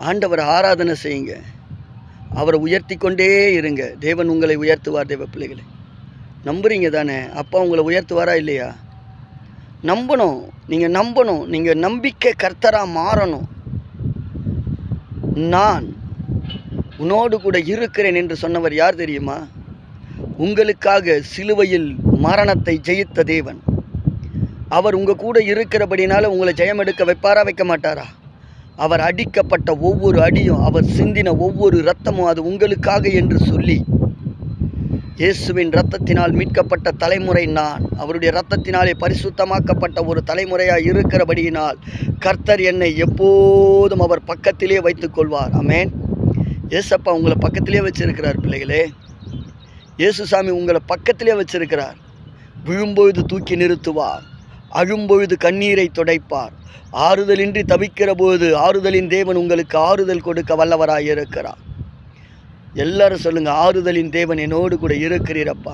ஆண்டவரை ஆராதனை செய்யுங்க. அவரை உயர்த்தி கொண்டே இருங்க. தேவன் உங்களை உயர்த்துவார். தேவ பிள்ளைகளை நம்புறீங்க தானே? அப்பா உங்களை உயர்த்துவாரா இல்லையா? நம்பணும். நீங்கள் நம்பணும். நீங்கள் நம்பிக்கை கர்த்தராக மாறணும். நான் உன்னோடு கூட இருக்கிறேன் என்று சொன்னவர் யார் தெரியுமா? உங்களுக்காக சிலுவையில் மரணத்தை ஜெயித்த தேவன். அவர் உங்கள் கூட இருக்கிறபடினால உங்களை ஜெயம் எடுக்க வைப்பாரா, வைக்க மாட்டாரா? அவர் அடிக்கப்பட்ட ஒவ்வொரு அடியும், அவர் சிந்தின ஒவ்வொரு இரத்தமும் அது உங்களுக்காக என்று சொல்லி, இயேசுவின் இரத்தத்தினால் மீட்கப்பட்ட தலைமுறை நான். அவருடைய இரத்தத்தினாலே பரிசுத்தமாக்கப்பட்ட ஒரு தலைமுறையாக இருக்கிறபடியினால் கர்த்தர் என்னை எப்போதும் அவர் பக்கத்திலே வைத்துக் கொள்வார். ஆமென். ஏசப்பா உங்களை பக்கத்திலே வச்சிருக்கிறார் பிள்ளைகளே. இயேசுசாமி உங்களை பக்கத்திலே வச்சிருக்கிறார். விழும்பொழுது தூக்கி நிறுத்துவார், அழும்பொழுது கண்ணீரை துடைப்பார். ஆறுதலின்றி தவிக்கிற போது ஆறுதலின் தேவன் உங்களுக்கு ஆறுதல் கொடுக்க வல்லவராக இருக்கிறார். எல்லாரும் சொல்லுங்கள், ஆறுதலின் தேவன் என்னோடு கூட இருக்கிறீரப்பா.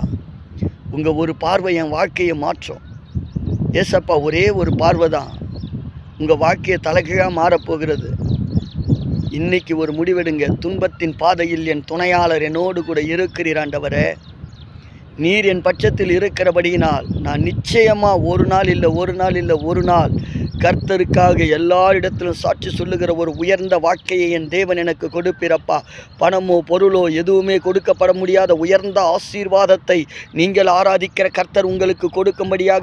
உங்கள் ஒரு பார்வை என் வாழ்க்கையை மாற்றும். ஏசப்பா ஒரே ஒரு பார்வை தான் உங்கள் வாழ்க்கையை தலைகீழாக மாறப்போகிறது. இன்னைக்கு ஒரு முடிவெடுங்க. துன்பத்தின் பாதையில் என் துணையாளர் என்னோடு கூட இருக்கிறீர் ஆண்டவரே. நீர் என் பட்சத்தில் இருக்கிறபடியினால் நான் நிச்சயமாக ஒரு நாள் கர்த்தருக்காக எல்லா இடத்திலும் சாட்சி சொல்லுகிற ஒரு உயர்ந்த வாழ்க்கையை என் தேவன் எனக்கு கொடுப்பிறப்பா. பணமோ பொருளோ எதுவுமே கொடுக்கப்பட முடியாத உயர்ந்த ஆசீர்வாதத்தை நீங்கள் ஆராதிக்கிற கர்த்தர் உங்களுக்கு கொடுக்கும்படியாக